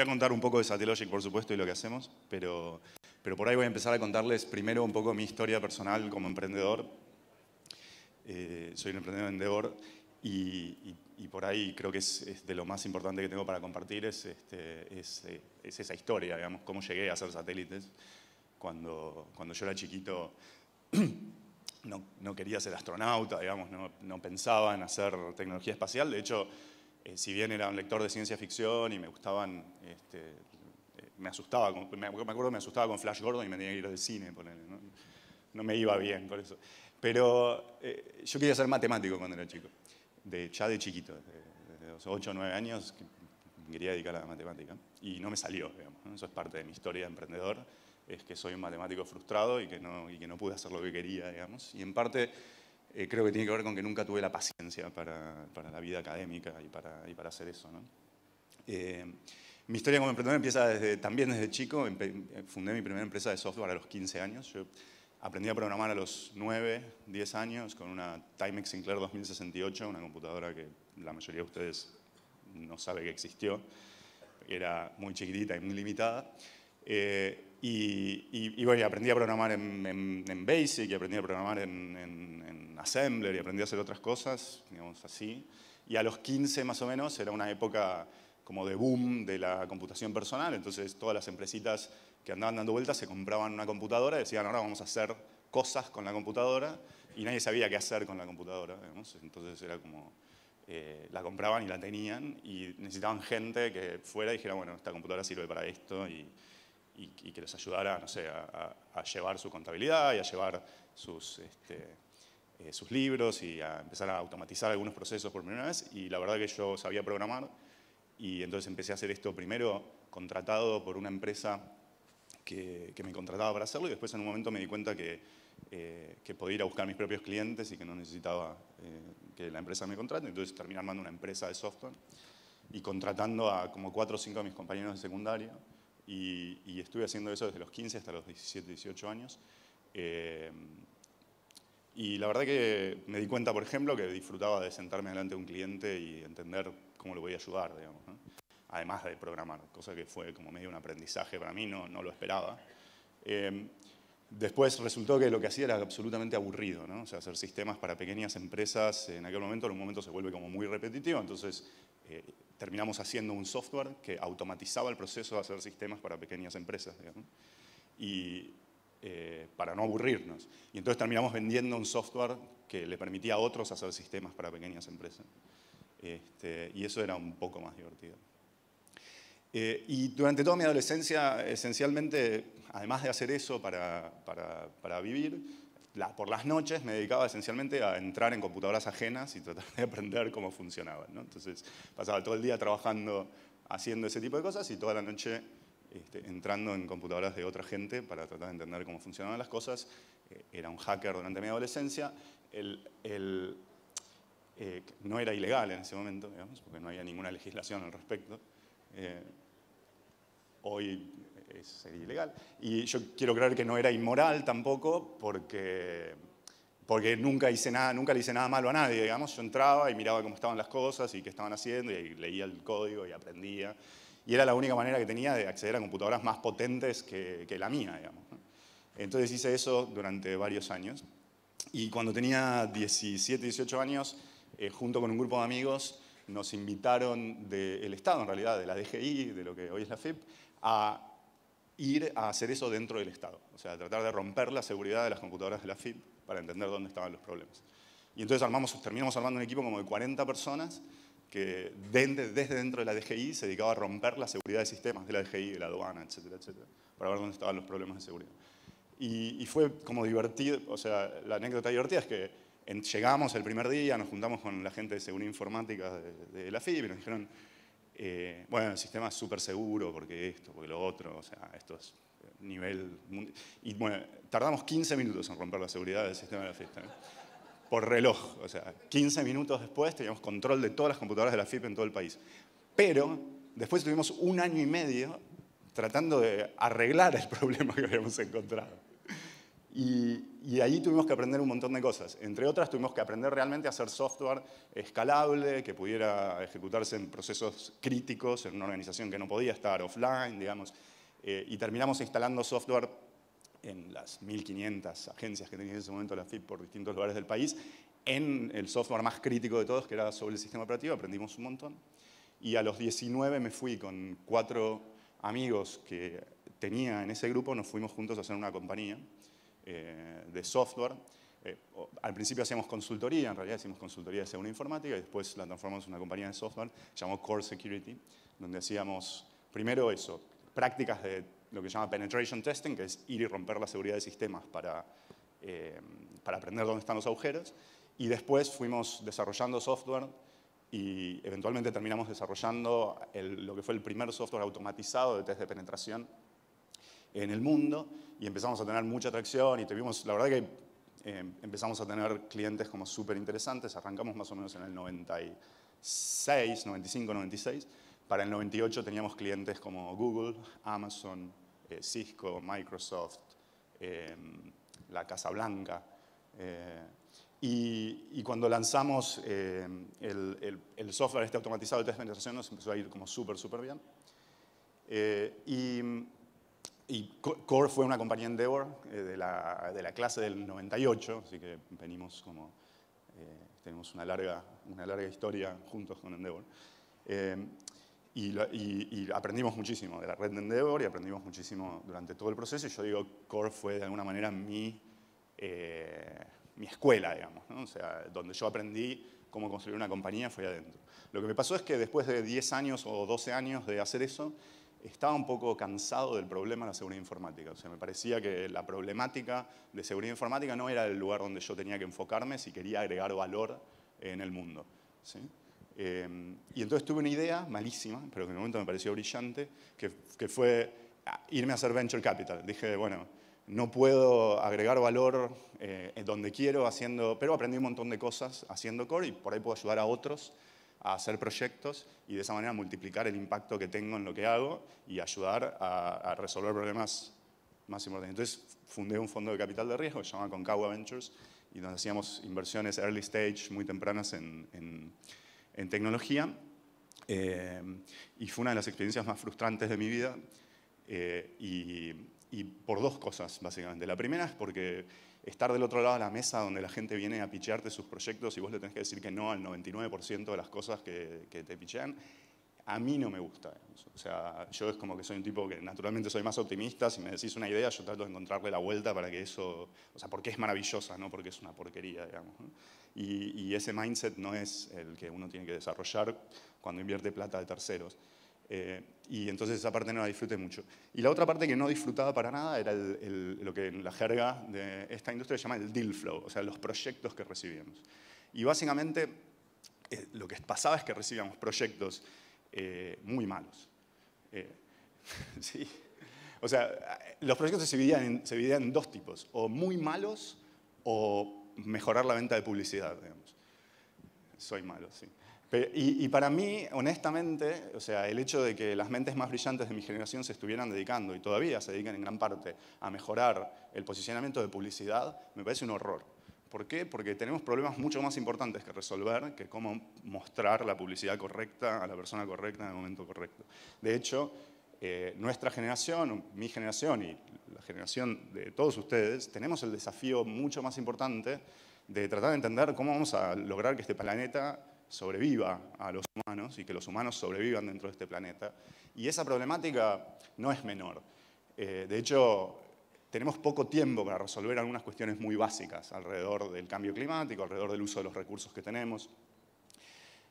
voy a contar un poco de Satellogic, por supuesto, y lo que hacemos, pero por ahí voy a empezar a contarles primero un poco mi historia personal como emprendedor. Soy un emprendedor en Endeavor y por ahí creo que es de lo más importante que tengo para compartir es esa historia, digamos, cómo llegué a hacer satélites. Cuando yo era chiquito no quería ser astronauta, digamos, no pensaba en hacer tecnología espacial. De hecho, si bien era un lector de ciencia ficción y me gustaban, me asustaba, me acuerdo que me asustaba con Flash Gordon y me tenía que ir del cine, ponele, ¿no? No me iba bien por eso. Pero yo quería ser matemático cuando era chico, ya de chiquito, desde los 8 o 9 años me quería dedicar a la matemática y no me salió, digamos, ¿no? Eso es parte de mi historia de emprendedor, es que soy un matemático frustrado y que no pude hacer lo que quería, digamos. Y en parte creo que tiene que ver con que nunca tuve la paciencia para la vida académica y para hacer eso, ¿no? Mi historia como emprendedor empieza también desde chico. Fundé mi primera empresa de software a los 15 años. Yo aprendí a programar a los 9, 10 años con una Timex Sinclair 2068, una computadora que la mayoría de ustedes no sabe que existió. Era muy chiquitita y muy limitada. Y bueno, aprendí a programar en Basic, y aprendí a programar en Assembler, y aprendí a hacer otras cosas, digamos así. Y a los 15 más o menos era una época como de boom de la computación personal, entonces todas las empresitas que andaban dando vueltas se compraban una computadora y decían, ahora vamos a hacer cosas con la computadora, y nadie sabía qué hacer con la computadora, digamos. Entonces era como, la compraban y la tenían, y necesitaban gente que fuera y dijera, bueno, esta computadora sirve para esto, y que les ayudara, no sé, a llevar su contabilidad y a llevar sus libros y a empezar a automatizar algunos procesos por primera vez. Y la verdad que yo sabía programar, y entonces empecé a hacer esto primero contratado por una empresa que me contrataba para hacerlo, y después en un momento me di cuenta que podía ir a buscar mis propios clientes y que no necesitaba que la empresa me contrate. Entonces terminé armando una empresa de software y contratando a como 4 o 5 de mis compañeros de secundaria. Y estuve haciendo eso desde los 15 hasta los 17, 18 años. Y la verdad que me di cuenta, por ejemplo, que disfrutaba de sentarme delante de un cliente y entender cómo lo podía ayudar, digamos, ¿no? Además de programar, cosa que fue como medio un aprendizaje para mí, no lo esperaba. Después resultó que lo que hacía era absolutamente aburrido, ¿no? O sea, hacer sistemas para pequeñas empresas en aquel momento, en un momento se vuelve como muy repetitivo, entonces terminamos haciendo un software que automatizaba el proceso de hacer sistemas para pequeñas empresas, digamos, y para no aburrirnos. Y entonces terminamos vendiendo un software que le permitía a otros hacer sistemas para pequeñas empresas. Y eso era un poco más divertido. Y durante toda mi adolescencia, esencialmente, además de hacer eso para vivir, por las noches me dedicaba esencialmente a entrar en computadoras ajenas y tratar de aprender cómo funcionaban, ¿no? Entonces pasaba todo el día trabajando, haciendo ese tipo de cosas, y toda la noche entrando en computadoras de otra gente para tratar de entender cómo funcionaban las cosas. Era un hacker durante mi adolescencia. No era ilegal en ese momento, digamos, porque no había ninguna legislación al respecto. Hoy sería ilegal. Y yo quiero creer que no era inmoral tampoco, porque nunca le hice nada malo a nadie, digamos. Yo entraba y miraba cómo estaban las cosas y qué estaban haciendo, y leía el código y aprendía. Y era la única manera que tenía de acceder a computadoras más potentes que la mía, digamos, ¿no? Entonces hice eso durante varios años. Y cuando tenía 17, 18 años, junto con un grupo de amigos, nos invitaron del Estado, en realidad, de la DGI, de lo que hoy es la FIP, a ir a hacer eso dentro del Estado. O sea, tratar de romper la seguridad de las computadoras de la FIP para entender dónde estaban los problemas. Y entonces terminamos armando un equipo como de 40 personas que desde dentro de la DGI se dedicaba a romper la seguridad de sistemas de la DGI, de la aduana, etcétera, etcétera, para ver dónde estaban los problemas de seguridad. Y fue como divertido, o sea, la anécdota divertida es que llegamos el primer día, nos juntamos con la gente de seguridad informática de la FIP y nos dijeron, bueno, el sistema es súper seguro porque esto, porque lo otro, o sea, esto es nivel mundial. Y bueno, tardamos 15 minutos en romper la seguridad del sistema de la FIP, ¿eh? Por reloj, o sea, 15 minutos después teníamos control de todas las computadoras de la FIP en todo el país. Pero después tuvimos 1 año y medio tratando de arreglar el problema que habíamos encontrado. Y ahí tuvimos que aprender un montón de cosas. Entre otras, tuvimos que aprender realmente a hacer software escalable, que pudiera ejecutarse en procesos críticos, en una organización que no podía estar offline, digamos. Y terminamos instalando software en las 1.500 agencias que tenía en ese momento la FIP por distintos lugares del país, en el software más crítico de todos, que era sobre el sistema operativo. Aprendimos un montón. Y a los 19 me fui con 4 amigos que tenía en ese grupo, nos fuimos juntos a hacer una compañía de software. Al principio hacíamos consultoría, en realidad hicimos consultoría de seguridad informática y después la transformamos en una compañía de software, llamó Core Security, donde hacíamos primero eso, prácticas de lo que se llama penetration testing, que es ir y romper la seguridad de sistemas para aprender dónde están los agujeros, y después fuimos desarrollando software y eventualmente terminamos desarrollando lo que fue el primer software automatizado de test de penetración en el mundo, y empezamos a tener mucha atracción y tuvimos, la verdad que empezamos a tener clientes como súper interesantes. Arrancamos más o menos en el 96, 95, 96. Para el 98 teníamos clientes como Google, Amazon, Cisco, Microsoft, la Casa Blanca. Y cuando lanzamos el software este automatizado de test de penetración nos empezó a ir como súper bien. Y Core fue una compañía Endeavor de la clase del 98, así que venimos como, tenemos una larga historia juntos con Endeavor. Y aprendimos muchísimo de la red de Endeavor y aprendimos muchísimo durante todo el proceso. Y yo digo, Core fue de alguna manera mi escuela, digamos, ¿no? O sea, donde yo aprendí cómo construir una compañía fue adentro. Lo que me pasó es que después de 10 años o 12 años de hacer eso, estaba un poco cansado del problema de la seguridad informática. O sea, me parecía que la problemática de seguridad informática no era el lugar donde yo tenía que enfocarme si quería agregar valor en el mundo, ¿sí? Y entonces tuve una idea malísima, pero que en el momento me pareció brillante, que fue irme a hacer venture capital. Dije, bueno, no puedo agregar valor donde quiero pero aprendí un montón de cosas haciendo core y por ahí puedo ayudar a otros a hacer proyectos y de esa manera multiplicar el impacto que tengo en lo que hago y ayudar a resolver problemas más importantes. Entonces fundé un fondo de capital de riesgo que se llama Concagua Ventures y donde hacíamos inversiones early stage muy tempranas en tecnología. Y fue una de las experiencias más frustrantes de mi vida y por 2 cosas, básicamente. La primera es porque estar del otro lado de la mesa donde la gente viene a pitchearte sus proyectos y vos le tenés que decir que no al 99% de las cosas que te pitchean, a mí no me gusta. O sea, yo es como que soy un tipo que naturalmente soy más optimista. Si me decís una idea, yo trato de encontrarle la vuelta para que eso, o sea, porque es maravillosa, no porque es una porquería, digamos, ¿no? Y ese mindset no es el que uno tiene que desarrollar cuando invierte plata de terceros. Y entonces esa parte no la disfruté mucho. Y la otra parte que no disfrutaba para nada era lo que en la jerga de esta industria se llama el deal flow, o sea, los proyectos que recibíamos. Y básicamente lo que pasaba es que recibíamos proyectos muy malos. Sí. O sea, los proyectos se dividían en 2 tipos, o muy malos o mejorar la venta de publicidad, digamos. Soy malo, sí. Y para mí, honestamente, o sea, el hecho de que las mentes más brillantes de mi generación se estuvieran dedicando, y todavía se dedican en gran parte, a mejorar el posicionamiento de publicidad, me parece un horror. ¿Por qué? Porque tenemos problemas mucho más importantes que resolver que cómo mostrar la publicidad correcta a la persona correcta en el momento correcto. De hecho, nuestra generación, mi generación y la generación de todos ustedes, tenemos el desafío mucho más importante de tratar de entender cómo vamos a lograr que este planeta sobreviva a los humanos y que los humanos sobrevivan dentro de este planeta. Y esa problemática no es menor. De hecho, tenemos poco tiempo para resolver algunas cuestiones muy básicas alrededor del cambio climático, alrededor del uso de los recursos que tenemos.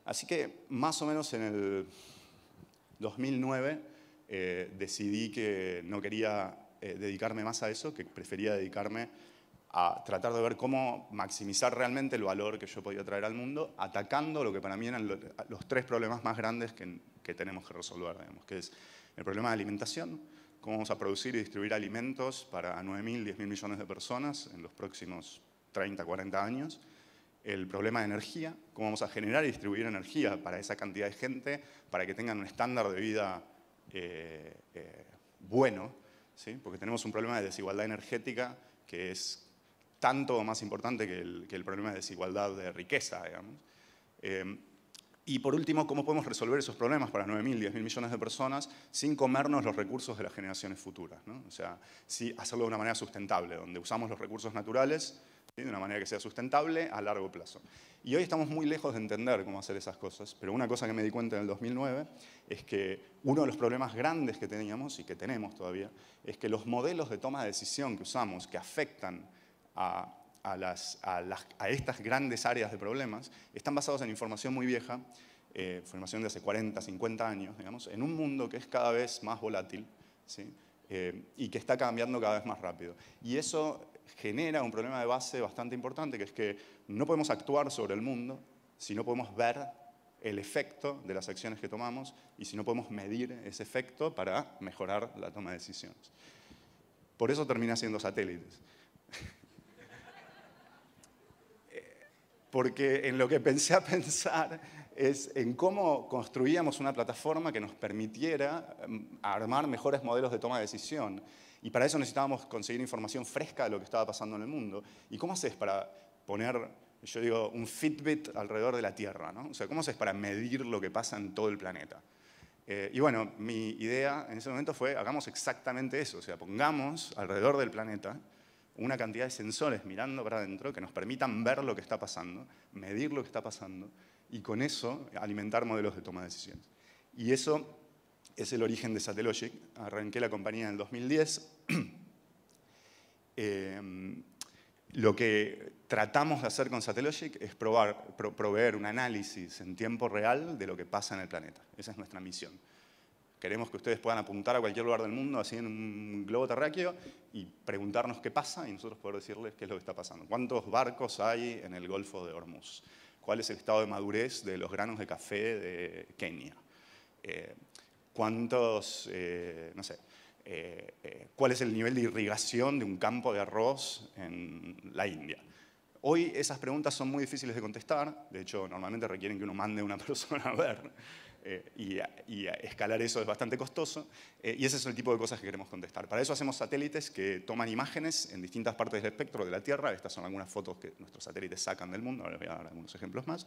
Así que más o menos en el 2009 decidí que no quería dedicarme más a eso, que prefería dedicarme a tratar de ver cómo maximizar realmente el valor que yo podía traer al mundo, atacando lo que para mí eran los 3 problemas más grandes que tenemos que resolver, digamos, que es el problema de alimentación, cómo vamos a producir y distribuir alimentos para 9.000, 10.000 millones de personas en los próximos 30, 40 años, el problema de energía, cómo vamos a generar y distribuir energía para esa cantidad de gente, para que tengan un estándar de vida bueno, ¿sí? Porque tenemos un problema de desigualdad energética que es tanto o más importante que el problema de desigualdad de riqueza, digamos. Y por último, ¿cómo podemos resolver esos problemas para 9.000, 10.000 millones de personas sin comernos los recursos de las generaciones futuras, ¿no? O sea, sí hacerlo de una manera sustentable, donde usamos los recursos naturales, ¿sí?, de una manera que sea sustentable a largo plazo. Y hoy estamos muy lejos de entender cómo hacer esas cosas, pero una cosa que me di cuenta en el 2009 es que uno de los problemas grandes que teníamos y que tenemos todavía es que los modelos de toma de decisión que usamos, que afectan a estas grandes áreas de problemas, están basados en información muy vieja, información de hace 40, 50 años, digamos, en un mundo que es cada vez más volátil, ¿sí?, y que está cambiando cada vez más rápido. Y eso genera un problema de base bastante importante, que es que no podemos actuar sobre el mundo si no podemos ver el efecto de las acciones que tomamos y si no podemos medir ese efecto para mejorar la toma de decisiones. Por eso termina siendo satélites. Porque en lo que pensé a pensar es en cómo construíamos una plataforma que nos permitiera armar mejores modelos de toma de decisión. Y para eso necesitábamos conseguir información fresca de lo que estaba pasando en el mundo. ¿Y cómo haces para poner, yo digo, un Fitbit alrededor de la Tierra, ¿no? O sea, ¿cómo haces para medir lo que pasa en todo el planeta? Y bueno, mi idea en ese momento fue, hagamos exactamente eso. O sea, pongamos alrededor del planeta una cantidad de sensores mirando para adentro que nos permitan ver lo que está pasando, medir lo que está pasando y con eso alimentar modelos de toma de decisiones. Y eso es el origen de Satellogic. Arranqué la compañía en el 2010. Lo que tratamos de hacer con Satellogic es proveer un análisis en tiempo real de lo que pasa en el planeta. Esa es nuestra misión. Queremos que ustedes puedan apuntar a cualquier lugar del mundo, así en un globo terráqueo, y preguntarnos qué pasa y nosotros poder decirles qué es lo que está pasando. ¿Cuántos barcos hay en el Golfo de Hormuz? ¿Cuál es el estado de madurez de los granos de café de Kenia? No sé, ¿cuál es el nivel de irrigación de un campo de arroz en la India? Hoy esas preguntas son muy difíciles de contestar. De hecho, normalmente requieren que uno mande a una persona a ver. Y escalar eso es bastante costoso, y ese es el tipo de cosas que queremos contestar. Para eso hacemos satélites que toman imágenes en distintas partes del espectro de la Tierra. Estas son algunas fotos que nuestros satélites sacan del mundo, ahora les voy a dar algunos ejemplos más.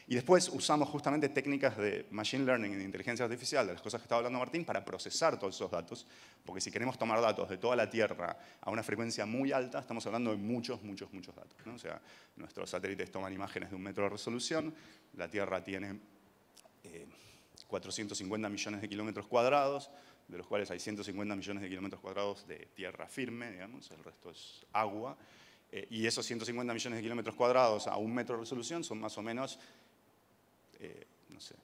Y después usamos justamente técnicas de machine learning y de inteligencia artificial, de las cosas que estaba hablando Martín, para procesar todos esos datos, porque si queremos tomar datos de toda la Tierra a una frecuencia muy alta, estamos hablando de muchos datos, ¿no? O sea, nuestros satélites toman imágenes de 1 metro de resolución, la Tierra tiene 450 millones de kilómetros cuadrados, de los cuales hay 150 millones de kilómetros cuadrados de tierra firme, digamos, el resto es agua. Y esos 150 millones de kilómetros cuadrados a 1 metro de resolución son más o menos, no sé,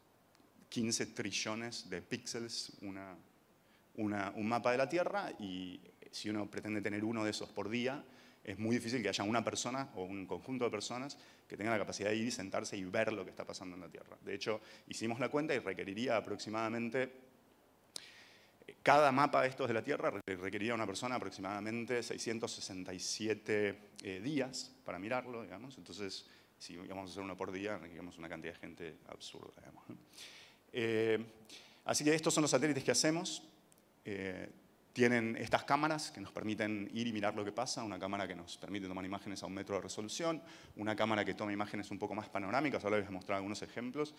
15 trillones de píxeles un mapa de la Tierra, y si uno pretende tener uno de esos por día, es muy difícil que haya una persona o un conjunto de personas que tengan la capacidad de ir y sentarse y ver lo que está pasando en la Tierra. De hecho, hicimos la cuenta y requeriría aproximadamente, cada mapa de estos de la Tierra requeriría a una persona aproximadamente 667 días para mirarlo, digamos. Entonces, si íbamos a hacer uno por día, requeríamos una cantidad de gente absurda, digamos, ¿no? Así que estos son los satélites que hacemos. Tienen estas cámaras que nos permiten ir y mirar lo que pasa, una cámara que nos permite tomar imágenes a 1 metro de resolución, una cámara que toma imágenes un poco más panorámicas, ahora les voy a mostrar algunos ejemplos,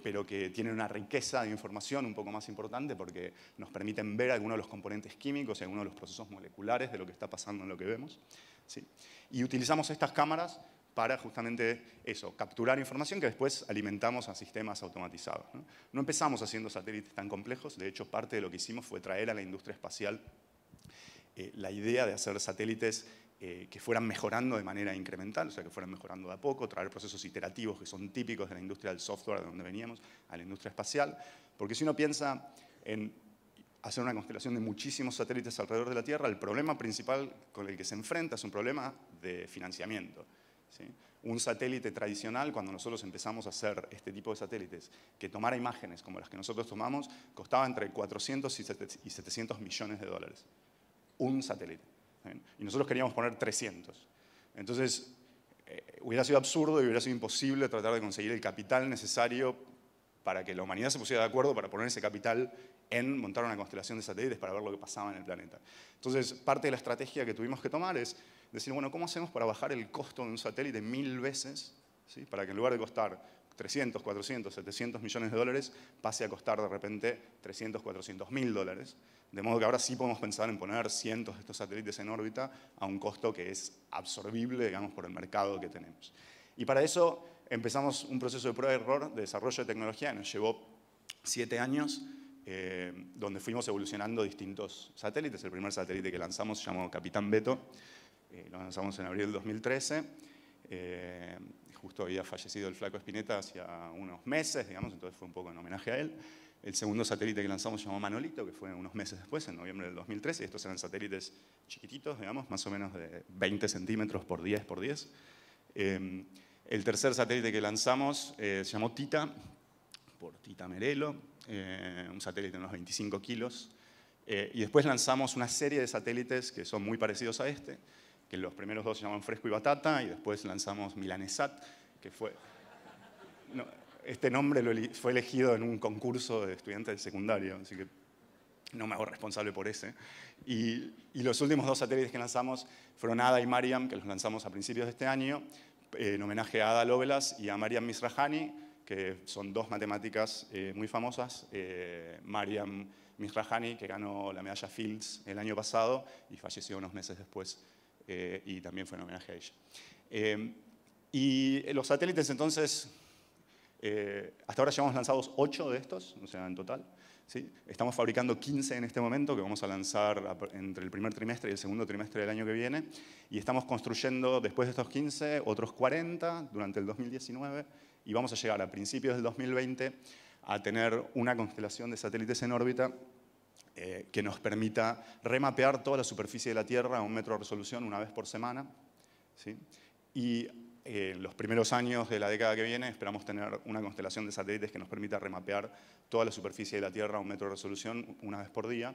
pero que tienen una riqueza de información un poco más importante porque nos permiten ver algunos de los componentes químicos y algunos de los procesos moleculares de lo que está pasando en lo que vemos, ¿sí? Y utilizamos estas cámaras para justamente eso, capturar información que después alimentamos a sistemas automatizados, ¿no? No empezamos haciendo satélites tan complejos, de hecho parte de lo que hicimos fue traer a la industria espacial la idea de hacer satélites que fueran mejorando de manera incremental, o sea, que fueran mejorando de a poco, traer procesos iterativos que son típicos de la industria del software, de donde veníamos, a la industria espacial, porque si uno piensa en hacer una constelación de muchísimos satélites alrededor de la Tierra, el problema principal con el que se enfrenta es un problema de financiamiento, ¿sí? Un satélite tradicional, cuando nosotros empezamos a hacer este tipo de satélites, que tomara imágenes como las que nosotros tomamos, costaba entre 400 y 700 millones de dólares. Un satélite. ¿Sí? Y nosotros queríamos poner 300. Entonces, hubiera sido absurdo y hubiera sido imposible tratar de conseguir el capital necesario para que la humanidad se pusiera de acuerdo para poner ese capital en montar una constelación de satélites para ver lo que pasaba en el planeta. Entonces, parte de la estrategia que tuvimos que tomar es decir, bueno, ¿cómo hacemos para bajar el costo de un satélite 1000 veces? ¿Sí? Para que en lugar de costar 300, 400, 700 millones de dólares, pase a costar de repente 300, 400 mil dólares. De modo que ahora sí podemos pensar en poner cientos de estos satélites en órbita a un costo que es absorbible, digamos, por el mercado que tenemos. Y para eso empezamos un proceso de prueba y error de desarrollo de tecnología. Nos llevó 7 años, donde fuimos evolucionando distintos satélites. El primer satélite que lanzamos se llamó Capitán Beto. Lo lanzamos en abril del 2013. Justo había fallecido el flaco Spinetta hacía unos meses, digamos, entonces fue un poco en homenaje a él. El segundo satélite que lanzamos se llamó Manolito, que fue unos meses después, en noviembre del 2013. Y estos eran satélites chiquititos, digamos, más o menos de 20 centímetros por 10 por 10. El tercer satélite que lanzamos se llamó Tita, por Tita Merelo, un satélite de unos 25 kilos. Y después lanzamos una serie de satélites que son muy parecidos a este, que los primeros dos se llaman Fresco y Batata, y después lanzamos Milanesat, que fue... No, este nombre fue elegido en un concurso de estudiantes del secundario, así que no me hago responsable por ese. Y los últimos dos satélites que lanzamos fueron Ada y Mariam, que los lanzamos a principios de este año, en homenaje a Ada Lovelace y a Mariam Misrajani, que son dos matemáticas muy famosas. Mariam Misrajani, que ganó la medalla Fields el año pasado y falleció unos meses después, y también fue en homenaje a ella. Y los satélites, entonces, hasta ahora llevamos lanzados 8 de estos, o sea, en total. ¿Sí? Estamos fabricando 15 en este momento, que vamos a lanzar entre el primer trimestre y el segundo trimestre del año que viene. Y estamos construyendo, después de estos 15, otros 40 durante el 2019. Y vamos a llegar a principios del 2020 a tener una constelación de satélites en órbita que nos permita remapear toda la superficie de la Tierra a 1 metro de resolución una vez por semana. ¿Sí? Y en los primeros años de la década que viene esperamos tener una constelación de satélites que nos permita remapear toda la superficie de la Tierra a 1 metro de resolución una vez por día.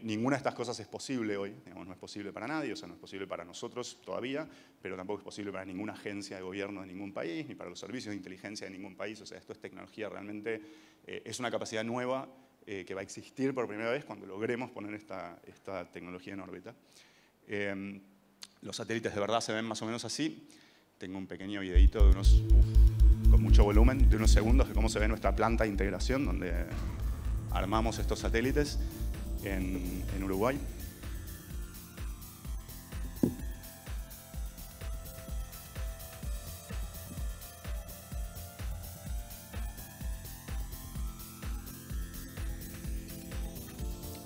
Ninguna de estas cosas es posible hoy, digamos, no es posible para nadie, o sea, no es posible para nosotros todavía, pero tampoco es posible para ninguna agencia de gobierno de ningún país, ni para los servicios de inteligencia de ningún país. O sea, esto es tecnología realmente, es una capacidad nueva que va a existir por primera vez cuando logremos poner esta tecnología en órbita. Los satélites de verdad se ven más o menos así. Tengo un pequeño videito de unos, con mucho volumen, de unos segundos de cómo se ve nuestra planta de integración, donde armamos estos satélites en Uruguay.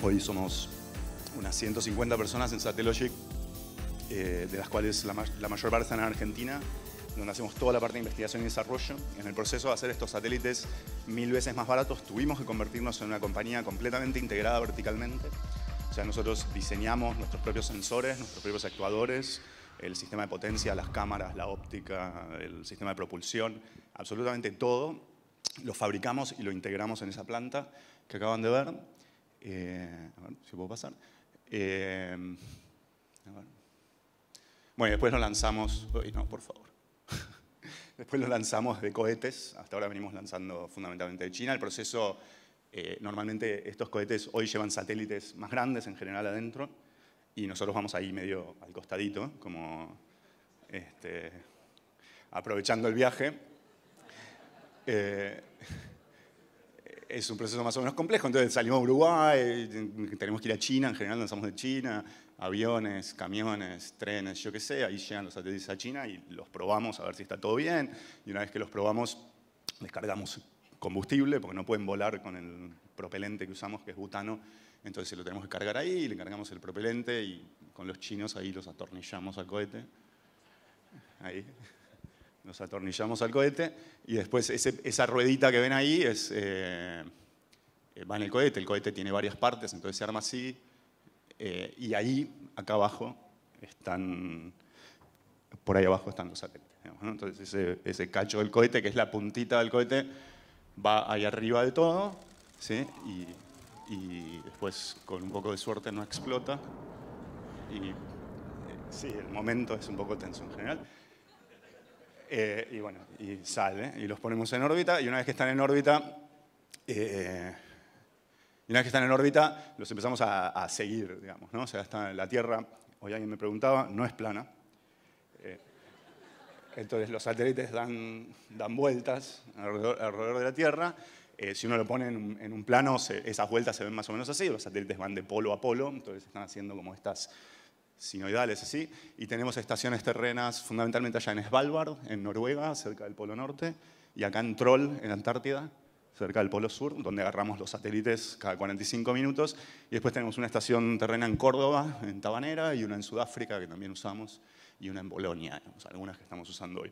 Hoy somos unas 150 personas en Satellogic, de las cuales la mayor parte están en Argentina, donde hacemos toda la parte de investigación y desarrollo. En el proceso de hacer estos satélites 1000 veces más baratos, tuvimos que convertirnos en una compañía completamente integrada verticalmente. O sea, nosotros diseñamos nuestros propios sensores, nuestros propios actuadores, el sistema de potencia, las cámaras, la óptica, el sistema de propulsión, absolutamente todo. Lo fabricamos y lo integramos en esa planta que acaban de ver. A ver si puedo pasar. A ver. Bueno, después lo lanzamos... Uy, no, por favor. Después lo lanzamos de cohetes. Hasta ahora venimos lanzando fundamentalmente de China. El proceso, normalmente estos cohetes hoy llevan satélites más grandes en general adentro y nosotros vamos ahí medio al costadito, como aprovechando el viaje. Es un proceso más o menos complejo, entonces salimos a Uruguay, tenemos que ir a China, en general lanzamos de China, aviones, camiones, trenes, yo qué sé, ahí llegan los satélites a China y los probamos a ver si está todo bien, y una vez que los probamos, descargamos combustible, porque no pueden volar con el propelente que usamos, que es butano, entonces lo tenemos que cargar ahí, le cargamos el propelente y con los chinos ahí los atornillamos al cohete, ahí. Nos atornillamos al cohete y después esa ruedita que ven ahí va en el cohete tiene varias partes, entonces se arma así y ahí, acá abajo, por ahí abajo están los satélites. ¿No? Entonces ese cacho del cohete, que es la puntita del cohete, va ahí arriba de todo, ¿sí? Y después, con un poco de suerte, no explota. Y sí, el momento es un poco tenso en general. Y bueno, y sale, y los ponemos en órbita, y una vez que están en órbita, los empezamos a seguir, digamos, ¿no? O sea, la Tierra, hoy alguien me preguntaba, no es plana. Entonces los satélites dan vueltas alrededor de la Tierra. Si uno lo pone en un plano, esas vueltas se ven más o menos así. Los satélites van de polo a polo, entonces están haciendo como estas sinoidales así. Y tenemos estaciones terrenas fundamentalmente allá en Svalbard, en Noruega, cerca del Polo Norte, y acá en Troll, en Antártida, cerca del Polo Sur, donde agarramos los satélites cada 45 minutos. Y después tenemos una estación terrena en Córdoba, en Tabanera, y una en Sudáfrica, que también usamos, y una en Bolonia, digamos, algunas que estamos usando hoy.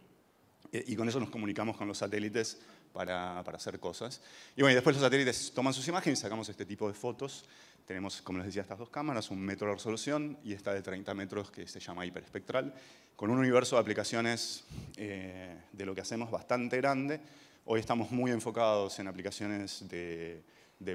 Y con eso nos comunicamos con los satélites para hacer cosas. Y bueno, y después los satélites toman sus imágenes y sacamos este tipo de fotos. Tenemos, como les decía, estas dos cámaras, 1 metro de resolución y esta de 30 metros que se llama hiperespectral, con un universo de aplicaciones de lo que hacemos bastante grande. Hoy estamos muy enfocados en aplicaciones de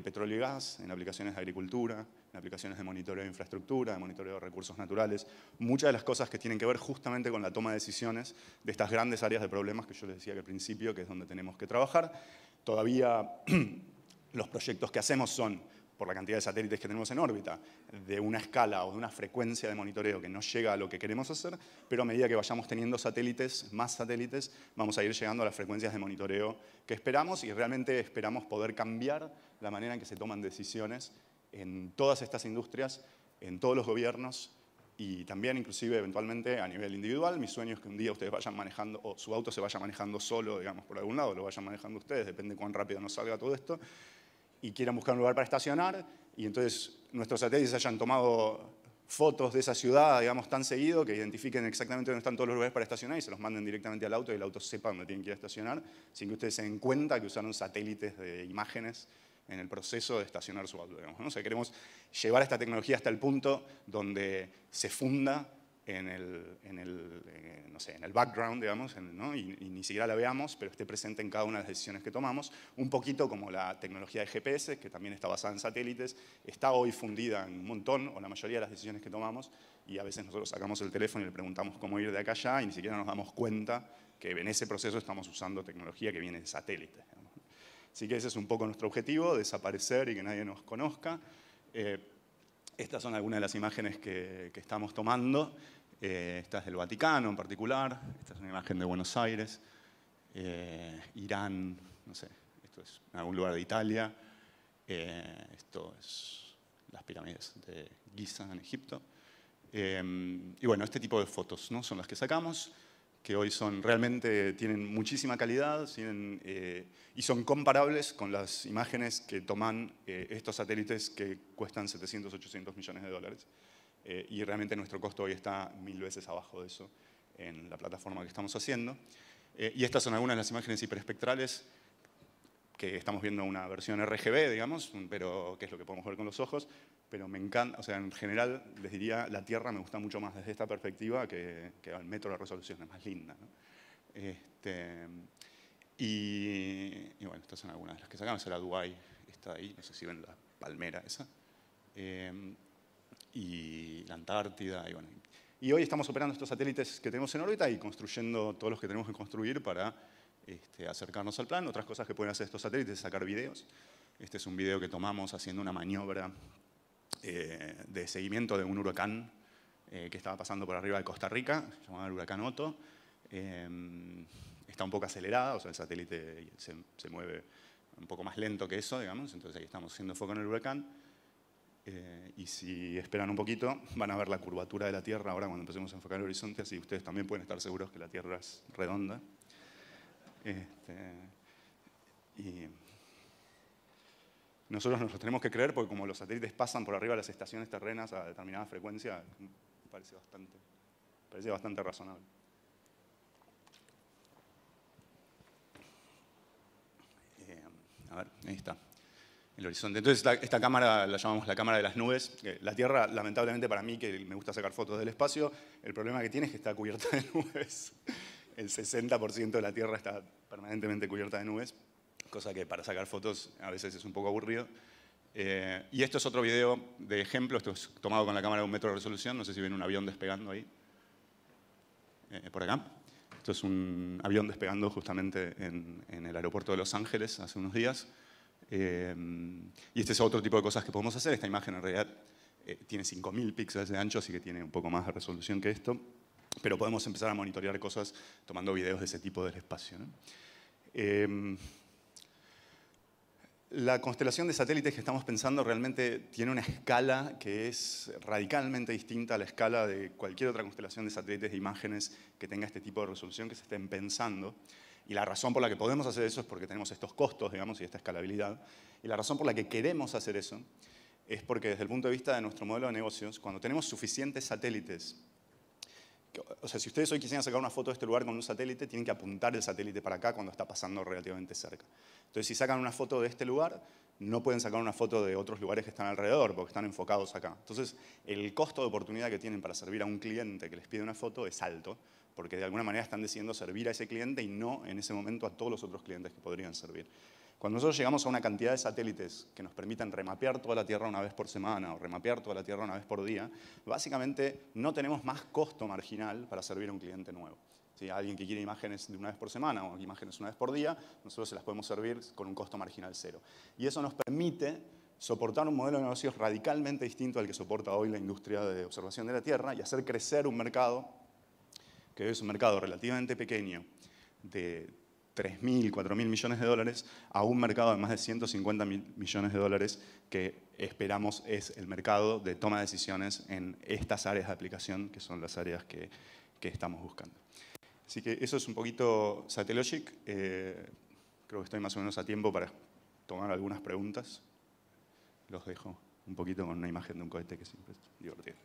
petróleo y gas, en aplicaciones de agricultura, en aplicaciones de monitoreo de infraestructura, de monitoreo de recursos naturales. Muchas de las cosas que tienen que ver justamente con la toma de decisiones de estas grandes áreas de problemas que yo les decía que al principio, que es donde tenemos que trabajar. Todavía los proyectos que hacemos son, por la cantidad de satélites que tenemos en órbita, de una escala o de una frecuencia de monitoreo que no llega a lo que queremos hacer, pero a medida que vayamos teniendo satélites, más satélites, vamos a ir llegando a las frecuencias de monitoreo que esperamos y realmente esperamos poder cambiar la manera en que se toman decisiones en todas estas industrias, en todos los gobiernos y también inclusive eventualmente a nivel individual. Mi sueño es que un día ustedes vayan manejando, o su auto se vaya manejando solo, digamos, por algún lado, lo vayan manejando ustedes, depende de cuán rápido nos salga todo esto, y quieran buscar un lugar para estacionar, y entonces nuestros satélites hayan tomado fotos de esa ciudad, digamos, tan seguido, que identifiquen exactamente dónde están todos los lugares para estacionar y se los manden directamente al auto y el auto sepa dónde tienen que ir a estacionar, sin que ustedes se den cuenta que usaron satélites de imágenes en el proceso de estacionar su auto, digamos, ¿no? O sea, queremos llevar esta tecnología hasta el punto donde se funda en el background, digamos, ¿no? y ni siquiera la veamos, pero esté presente en cada una de las decisiones que tomamos, un poquito como la tecnología de GPS, que también está basada en satélites, está hoy fundida en un montón, o la mayoría de las decisiones que tomamos, y a veces nosotros sacamos el teléfono y le preguntamos cómo ir de acá a allá, y ni siquiera nos damos cuenta que en ese proceso estamos usando tecnología que viene de satélites. Así que ese es un poco nuestro objetivo, desaparecer y que nadie nos conozca. Estas son algunas de las imágenes que estamos tomando. Esta es del Vaticano en particular, esta es una imagen de Buenos Aires, Irán, no sé, esto es en algún lugar de Italia, esto es las pirámides de Giza en Egipto. Y bueno, este tipo de fotos, ¿no? Son las que sacamos, que hoy realmente tienen muchísima calidad y son comparables con las imágenes que toman estos satélites que cuestan 700, 800 millones de dólares. Y realmente nuestro costo hoy está 1000 veces abajo de eso en la plataforma que estamos haciendo. Y estas son algunas de las imágenes hiperespectrales que estamos viendo una versión RGB, digamos, pero que es lo que podemos ver con los ojos. Pero me encanta, o sea, en general les diría, la Tierra me gusta mucho más desde esta perspectiva que al metro de resolución, es más linda, ¿no? Y bueno, estas son algunas de las que sacamos. La Dubái está ahí, no sé si ven la palmera esa. Y la Antártida, y bueno. Y hoy estamos operando estos satélites que tenemos en órbita y construyendo todos los que tenemos que construir para acercarnos al plan. Otras cosas que pueden hacer estos satélites es sacar videos. Este es un video que tomamos haciendo una maniobra de seguimiento de un huracán que estaba pasando por arriba de Costa Rica, llamado el huracán Otto. Está un poco acelerada, o sea, el satélite se mueve un poco más lento que eso, digamos, entonces ahí estamos haciendo foco en el huracán. Y si esperan un poquito, van a ver la curvatura de la Tierra ahora cuando empecemos a enfocar el horizonte, así ustedes también pueden estar seguros que la Tierra es redonda. Y nosotros nos lo tenemos que creer porque como los satélites pasan por arriba de las estaciones terrenas a determinada frecuencia, parece bastante razonable. A ver, ahí está el horizonte. Entonces esta cámara la llamamos la cámara de las nubes. La Tierra, lamentablemente para mí, que me gusta sacar fotos del espacio, el problema que tiene es que está cubierta de nubes. El 60% de la Tierra está permanentemente cubierta de nubes, cosa que para sacar fotos a veces es un poco aburrido. Y esto es otro video de ejemplo, esto es tomado con la cámara de 1 metro de resolución, no sé si ven un avión despegando ahí, por acá. Esto es un avión despegando justamente en el aeropuerto de Los Ángeles hace unos días. Y este es otro tipo de cosas que podemos hacer. Esta imagen en realidad tiene 5.000 píxeles de ancho, así que tiene un poco más de resolución que esto. Pero podemos empezar a monitorear cosas tomando videos de ese tipo del espacio, ¿no? La constelación de satélites que estamos pensando realmente tiene una escala que es radicalmente distinta a la escala de cualquier otra constelación de satélites de imágenes que tenga este tipo de resolución que se estén pensando. Y la razón por la que podemos hacer eso es porque tenemos estos costos, digamos, y esta escalabilidad. Y la razón por la que queremos hacer eso es porque desde el punto de vista de nuestro modelo de negocios, cuando tenemos suficientes satélites, o sea, si ustedes hoy quisieran sacar una foto de este lugar con un satélite, tienen que apuntar el satélite para acá cuando está pasando relativamente cerca. Entonces, si sacan una foto de este lugar, no pueden sacar una foto de otros lugares que están alrededor, porque están enfocados acá. Entonces, el costo de oportunidad que tienen para servir a un cliente que les pide una foto es alto, porque de alguna manera están decidiendo servir a ese cliente y no en ese momento a todos los otros clientes que podrían servir. Cuando nosotros llegamos a una cantidad de satélites que nos permitan remapear toda la Tierra una vez por semana o remapear toda la Tierra una vez por día, básicamente no tenemos más costo marginal para servir a un cliente nuevo. Si alguien que quiere imágenes de una vez por semana o imágenes una vez por día, nosotros se las podemos servir con un costo marginal cero. Y eso nos permite soportar un modelo de negocios radicalmente distinto al que soporta hoy la industria de observación de la Tierra y hacer crecer un mercado que es un mercado relativamente pequeño de 3.000, 4.000 millones de dólares a un mercado de más de 150 millones de dólares que esperamos es el mercado de toma de decisiones en estas áreas de aplicación que son las áreas que estamos buscando. Así que eso es un poquito Satellogic. Creo que estoy más o menos a tiempo para tomar algunas preguntas. Los dejo un poquito con una imagen de un cohete que siempre es divertido.